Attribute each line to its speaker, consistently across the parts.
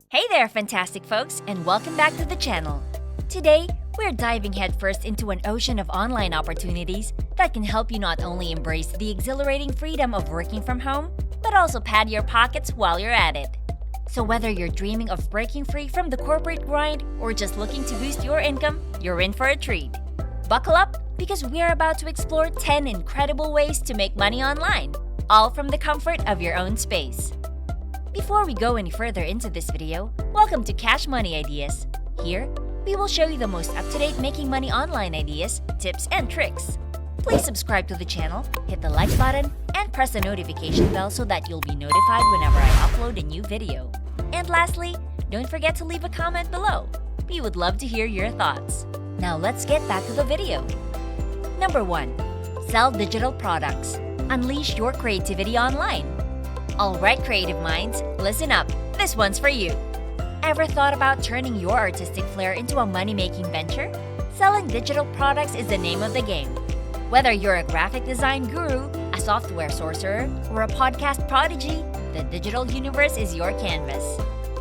Speaker 1: Hey there, fantastic folks, and welcome back to the channel. Today, we're diving headfirst into an ocean of online opportunities that can help you not only embrace the exhilarating freedom of working from home, but also pad your pockets while you're at it. So whether you're dreaming of breaking free from the corporate grind or just looking to boost your income, you're in for a treat. Buckle up, because we're about to explore 10 incredible ways to make money online, all from the comfort of your own space. Before we go any further into this video, welcome to Cash Money Ideas. Here, we will show you the most up-to-date making money online ideas, tips, and tricks. Please subscribe to the channel, hit the like button, and press the notification bell so that you'll be notified whenever I upload a new video. And lastly, don't forget to leave a comment below. We would love to hear your thoughts. Now let's get back to the video. Number 1. Sell digital products. Unleash your creativity online. Alright, creative minds, listen up. This one's for you. Ever thought about turning your artistic flair into a money-making venture? Selling digital products is the name of the game. Whether you're a graphic design guru, a software sorcerer, or a podcast prodigy, the digital universe is your canvas.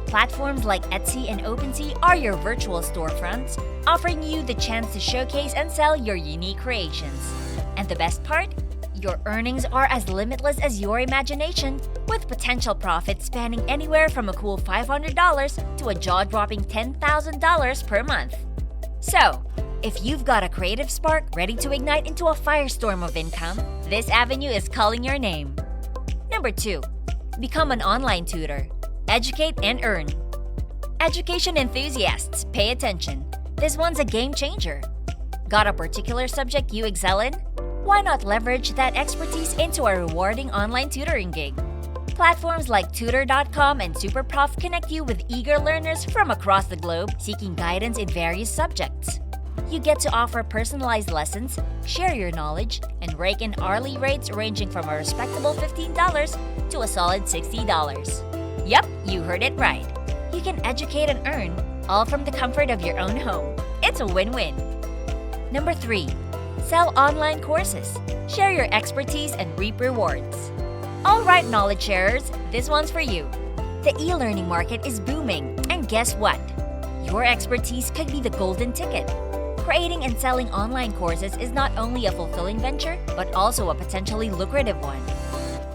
Speaker 1: Platforms like Etsy and OpenSea are your virtual storefronts, offering you the chance to showcase and sell your unique creations. And the best part? Your earnings are as limitless as your imagination, with potential profits spanning anywhere from a cool $500 to a jaw-dropping $10,000 per month. So, if you've got a creative spark ready to ignite into a firestorm of income, this avenue is calling your name. Number 2. Become an online tutor. Educate and earn. Education enthusiasts, pay attention. This one's a game changer. Got a particular subject you excel in? Why not leverage that expertise into a rewarding online tutoring gig? Platforms like Tutor.com and Superprof connect you with eager learners from across the globe seeking guidance in various subjects. You get to offer personalized lessons, share your knowledge, and rake in hourly rates ranging from a respectable $15 to a solid $60. Yup, you heard it right. You can educate and earn, all from the comfort of your own home. It's a win-win. Number 3. Sell online courses. Share your expertise and reap rewards. Alright, knowledge sharers, this one's for you. The e-learning market is booming, and guess what? Your expertise could be the golden ticket. Creating and selling online courses is not only a fulfilling venture, but also a potentially lucrative one.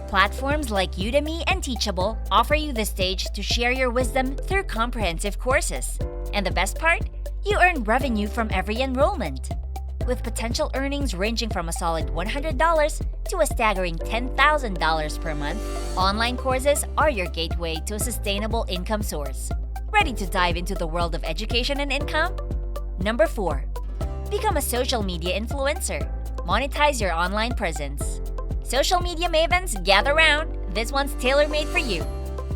Speaker 1: Platforms like Udemy and Teachable offer you the stage to share your wisdom through comprehensive courses. And the best part? You earn revenue from every enrollment. With potential earnings ranging from a solid $100 to a staggering $10,000 per month, online courses are your gateway to a sustainable income source. Ready to dive into the world of education and income? Number 4. Become a social media influencer. Monetize your online presence. Social media mavens, gather round. This one's tailor-made for you.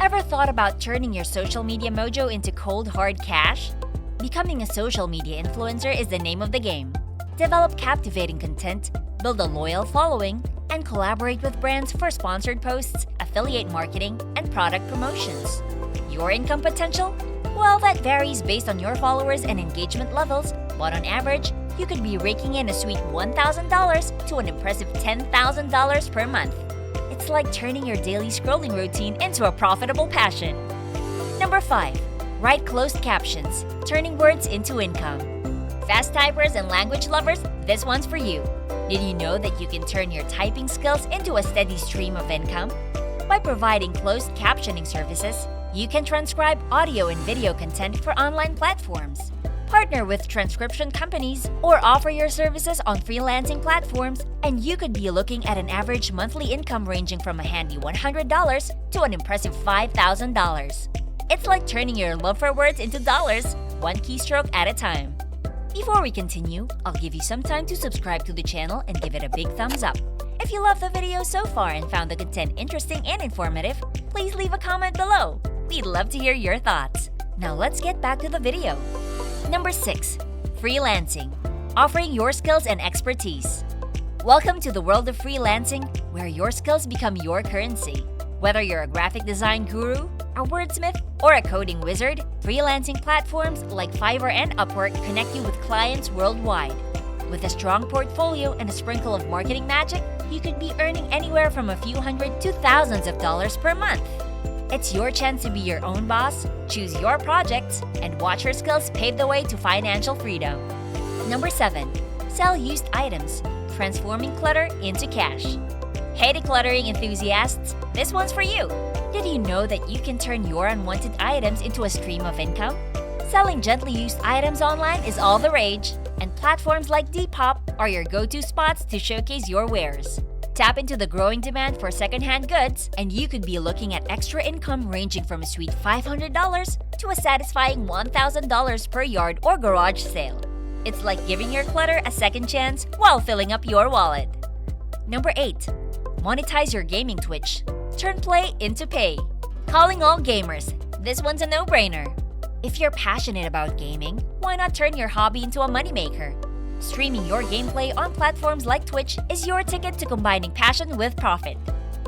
Speaker 1: Ever thought about turning your social media mojo into cold, hard cash? Becoming a social media influencer is the name of the game. Develop captivating content, build a loyal following, and collaborate with brands for sponsored posts, affiliate marketing, and product promotions. Your income potential? Well, that varies based on your followers and engagement levels, but on average, you could be raking in a sweet $1,000 to an impressive $10,000 per month. It's like turning your daily scrolling routine into a profitable passion. Number 5. Write closed captions, turning words into income. Fast typers and language lovers, this one's for you. Did you know that you can turn your typing skills into a steady stream of income? By providing closed captioning services, you can transcribe audio and video content for online platforms, partner with transcription companies, or offer your services on freelancing platforms, and you could be looking at an average monthly income ranging from a handy $100 to an impressive $5,000. It's like turning your love for words into dollars, one keystroke at a time. Before we continue, I'll give you some time to subscribe to the channel and give it a big thumbs up. If you loved the video so far and found the content interesting and informative, please leave a comment below. We'd love to hear your thoughts. Now let's get back to the video. Number 6. Freelancing. Offering your skills and expertise. Welcome to the world of freelancing, where your skills become your currency. Whether you're a graphic design guru, a wordsmith, or a coding wizard, freelancing platforms like Fiverr and Upwork connect you with clients worldwide. With a strong portfolio and a sprinkle of marketing magic, you could be earning anywhere from a few hundred to thousands of dollars per month. It's your chance to be your own boss, choose your projects, and watch your skills pave the way to financial freedom. Number 7. Sell used items, transforming clutter into cash. Hey decluttering enthusiasts, this one's for you! Did you know that you can turn your unwanted items into a stream of income? Selling gently used items online is all the rage, and platforms like Depop are your go-to spots to showcase your wares. Tap into the growing demand for secondhand goods, and you could be looking at extra income ranging from a sweet $500 to a satisfying $1,000 per yard or garage sale. It's like giving your clutter a second chance while filling up your wallet. Number 8. Monetize your gaming Twitch. Turn play into pay. Calling all gamers, this one's a no-brainer. If you're passionate about gaming, why not turn your hobby into a moneymaker? Streaming your gameplay on platforms like Twitch is your ticket to combining passion with profit.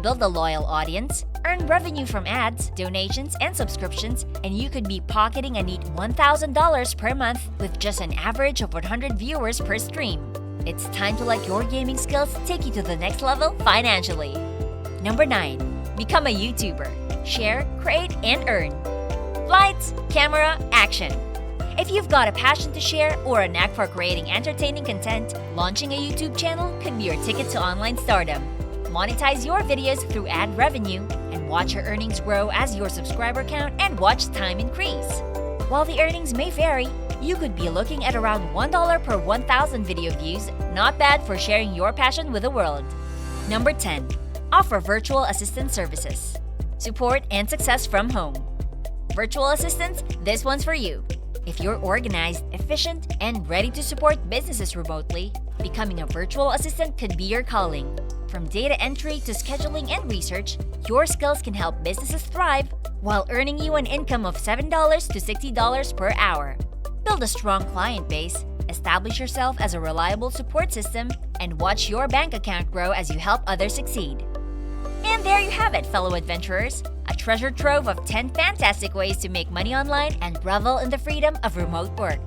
Speaker 1: Build a loyal audience, earn revenue from ads, donations, and subscriptions, and you could be pocketing a neat $1,000 per month with just an average of 100 viewers per stream. It's time to let your gaming skills take you to the next level financially. Number 9. Become a YouTuber. Share, create, and earn. Lights, camera, action. If you've got a passion to share or a knack for creating entertaining content, launching a YouTube channel could be your ticket to online stardom. Monetize your videos through ad revenue and watch your earnings grow as your subscriber count and watch time increase. While the earnings may vary, you could be looking at around $1 per 1,000 video views, not bad for sharing your passion with the world. Number 10. Offer virtual assistant services. Support and success from home. Virtual assistants, this one's for you. If you're organized, efficient, and ready to support businesses remotely, becoming a virtual assistant could be your calling. From data entry to scheduling and research, your skills can help businesses thrive while earning you an income of $7 to $60 per hour. Build a strong client base, establish yourself as a reliable support system, and watch your bank account grow as you help others succeed. And there you have it, fellow adventurers! A treasure trove of 10 fantastic ways to make money online and revel in the freedom of remote work.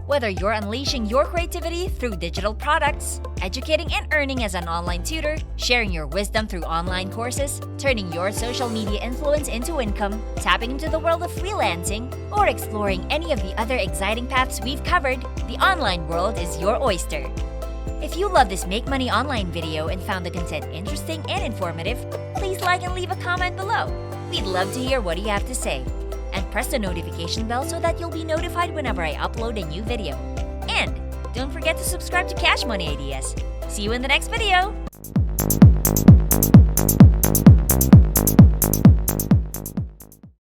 Speaker 1: Whether you're unleashing your creativity through digital products, educating and earning as an online tutor, sharing your wisdom through online courses, turning your social media influence into income, tapping into the world of freelancing, or exploring any of the other exciting paths we've covered, the online world is your oyster. If you love this Make Money Online video and found the content interesting and informative, please like and leave a comment below. We'd love to hear what you have to say. And press the notification bell so that you'll be notified whenever I upload a new video. And don't forget to subscribe to Cash Money Ideas. See you in the next video!